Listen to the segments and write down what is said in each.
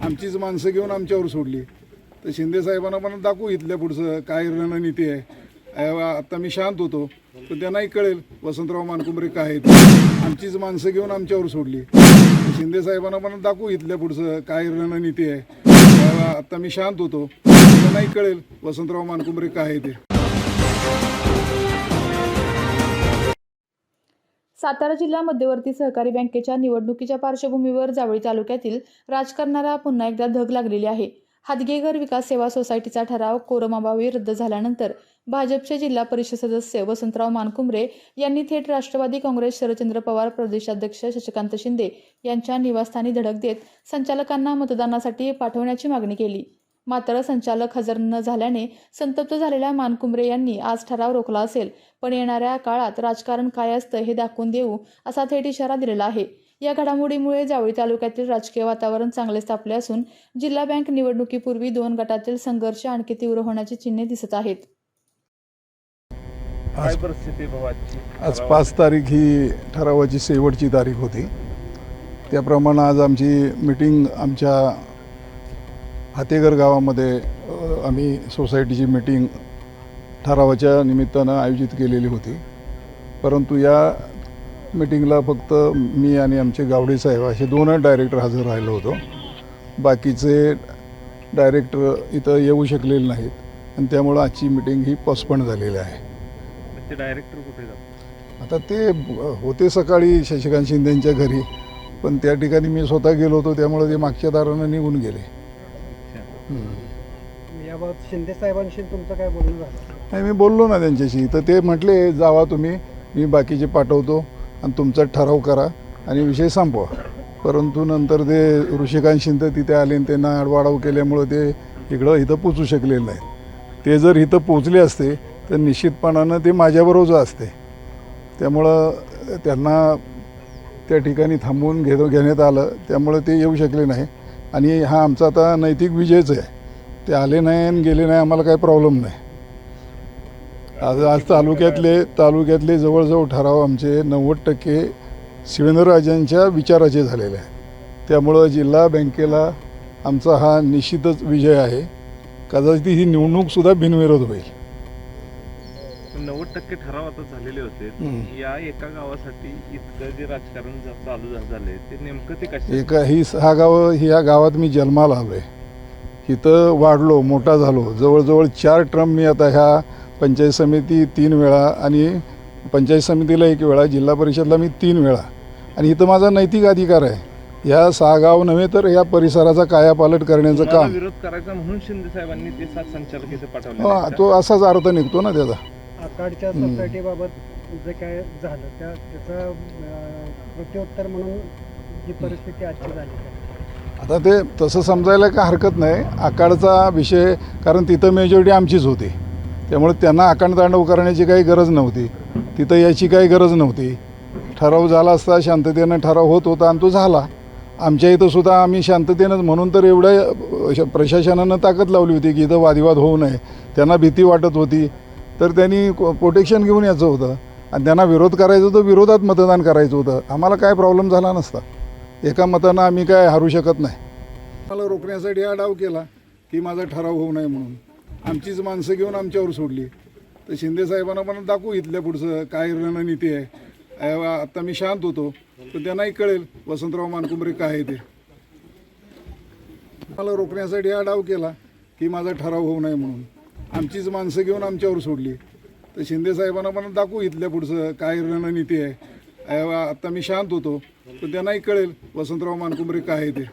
आमचीच माणसं घेऊन आमच्यावर सोडली. तर शिंदे साहेबांना पण दाखवू इथल्या पुढचं काय रणनीती आहे. आता मी शांत होतो पण त्यांनाही कळेल वसंतराव मानकुमरे काय आहेत. आमचीच माणसं घेऊन आमच्यावर सोडली. शिंदे साहेबांना पण दाखवू इथल्या पुढचं काय रणनीती आहे. आता मी शांत होतो त्यांनाही कळेल वसंतराव मानकुमरे काय आहेत. सातारा जिल्हा मध्यवर्ती सहकारी बँकेच्या निवडणुकीच्या पार्श्वभूमीवर जावळी तालुक्यातील राजकारणाला पुन्हा एकदा धग लागलेली आहे. हादगेघर विकास सेवा सोसायटीचा ठराव कोरमाबावी रद्द झाल्यानंतर भाजपचे जिल्हा परिषद सदस्य वसंतराव मानकुमरे यांनी थेट राष्ट्रवादी काँग्रेस शरदचंद्र पवार प्रदेशाध्यक्ष शशिकांत शिंदे यांच्या निवासस्थानी धडक देत संचालकांना मतदानासाठी पाठवण्याची मागणी केली. मात्र संचालक हजर न झाल्याने संतप्त झालेल्या मानकुमरे यांनी आज ठराव रोखला असेल पण येणाऱ्या काळात राजकारण काय असतं हे दाखवून देऊ असा थेट इशारा दिलेला आहे. या घडामोडीमुळे जावळी तालुक्यातील राजकीय वातावरण चांगलेच तापले असून जिल्हा बँक निवडणुकीपूर्वी दोन गटातील संघर्ष आणखी तीव्र होण्याची चिन्हे दिसत आहेत. आज 5 तारीख ही ठरावाची शेवटची तारीख होती. त्याप्रमाणे आज आमची मीटिंग आमच्या हातेघर गावामध्ये आम्ही सोसायटीची मीटिंग ठरावाच्या निमित्तानं आयोजित केलेली होती. परंतु या मीटिंगला फक्त मी आणि आमचे गावडे साहेब असे 2 डायरेक्टर हजर राहिलो होतो. बाकीचे डायरेक्टर इथं येऊ शकलेले नाहीत आणि त्यामुळं आजची मीटिंग ही पोस्टपोन झालेली आहे. ते डायरेक्टर कुठे जातात? आता ते होते सकाळी शशिकांत शिंदेंच्या घरी पण त्या ठिकाणी मी स्वतः गेलो होतो त्यामुळे ते मागच्या दारानं निघून गेले. याबाबत शिंदे साहेबांशी तुमचं काय बोलणं झालं? नाही, मी बोललो ना त्यांच्याशी. तर ते म्हटले जावा तुम्ही, मी बाकीचे पाठवतो आणि तुमचा ठराव करा आणि विषय संपवा. परंतु नंतर ते ऋषिकांत शिंदे तिथे आले आणि त्यांना आडवाडाव केल्यामुळं ते इथं पोचू शकलेले नाहीत. ते जर इथं पोचले असते तर निश्चितपणानं ते माझ्याबरोबर असते. त्यामुळं त्यांना त्या ठिकाणी थांबवून घेण्यात आलं. त्यामुळे ते येऊ शकले नाही आणि हा आमचा आता नैतिक विजयच आहे. ते आले नाही आणि गेले नाही, आम्हाला काही प्रॉब्लेम नाही. आज तालुक्यातले जवळजवळ ठराव आमचे 90% शिवेंद्रराजांच्या विचाराचे झालेले आहे. त्यामुळं जिल्हा बँकेला आमचा हा निश्चितच विजय आहे. कदाचित ही निवडणूकसुद्धा बिनविरोध होईल. 90% ठराव आता झालेले होते. या एका गावासाठी इतकं जे राजकारण चालू झालंय ते नेमकं ते कशा? ह्या गावात मी जन्माला आलो आहे. इथं वाढलो, मोठा झालो. जवळजवळ 4 टर्म मी आता ह्या पंचायत समिती 3 वेळा आणि पंचायत समितीला 1 वेळा, जिल्हा परिषदला मी 3 वेळा आणि इथं माझा नैतिक अधिकार आहे. ह्या 6 गाव नव्हे तर या परिसराचा कायापालट करण्याचं काम. विरोध करायचा म्हणून शिंदे साहेबांनी ते 7 संचालक इथे पाठवले. तो असाच अर्थ निघतो ना त्याचा. आकाडच्या सोसायटीबाबत जे काय झालं त्याचा प्रत्युत्तर म्हणून जी परिस्थिती आजची झाली. आता ते तसं समजायला काय हरकत नाही. आकाडचा विषय, कारण तिथं मेजॉरिटी आमचीच होती. त्यामुळे त्यांना आकांडतांडव करण्याची काही गरज नव्हती. तिथं याची काही गरज नव्हती. ठराव झाला असता, शांततेनं ठराव होत होता आणि तो झाला. आमच्या इथं सुद्धा आम्ही शांततेनंच, म्हणून तर एवढ्या प्रशासनानं ताकद लावली होती की इथं वादविवाद होऊ नये. त्यांना भीती वाटत होती तर त्यांनी प्रोटेक्शन घेऊन यायचं होतं आणि त्यांना विरोध करायचं होतं, विरोधात मतदान करायचं होतं. आम्हाला काय प्रॉब्लेम झाला नसता. एका मतानं आम्ही काय हरू शकत नाही. मला रोखण्यासाठी हा डाव केला की माझा ठराव होऊ नये म्हणून. आमचीच माणसं घेऊन आमच्यावर सोडली. तर शिंदे साहेबांना पण दाखवू इथल्या पुढचं काय रणनीती आहे. आता मी शांत होतो पण त्यांनाही कळेल वसंतराव मानकुमरे काय आहे ते. मला रोखण्यासाठी हा डाव केला की माझा ठराव होऊ नये म्हणून. आमचीच माणसं घेऊन आमच्यावर सोडली. तर शिंदे साहेबांना पण दाखवू इथल्या पुढचं काय रणनीती आहे. आता मी शांत होतो पण त्यांनाही कळेल वसंतराव मानकुमरे काय आहे ते.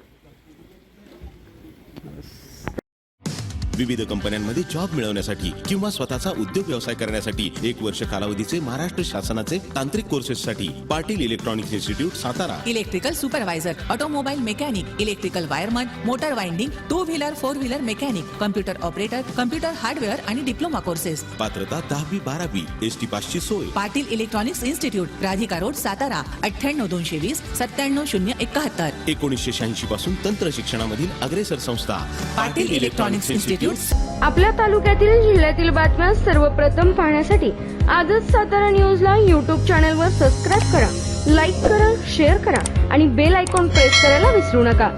विविध कंपन्यांमध्ये जॉब मिळवण्यासाठी किंवा स्वतःचा उद्योग व्यवसाय करण्यासाठी 1 वर्ष कालावधीचे महाराष्ट्र शासनाचे तांत्रिक कोर्सेससाठी Patil electronics institute Satara. Electrical supervisor, automobile mechanic, electrical wireman, motor winding, 2 wheeler 4 wheeler mechanic, computer operator, computer hardware आणि डिप्लोमा कोर्सेस. पात्रता 10वी 12वी. एसटी पासची सोय. Patil electronics institute, Radhika road, Satara. 98 220 97 071. 1986 पासून तंत्र शिक्षणामधील अग्रेसर संस्था पाटील इलेक्ट्रॉनिक्स इन्स्टिट्यूट. आपल्या तालुक्यातील जिल्ह्यातील बातम्या सर्वप्रथम पाहण्यासाठी आजच सातारा न्यूजला YouTube चॅनलवर सबस्क्राईब करा, लाईक करा, शेअर करा आणि बेल आयकॉन प्रेस करायला विसरू नका.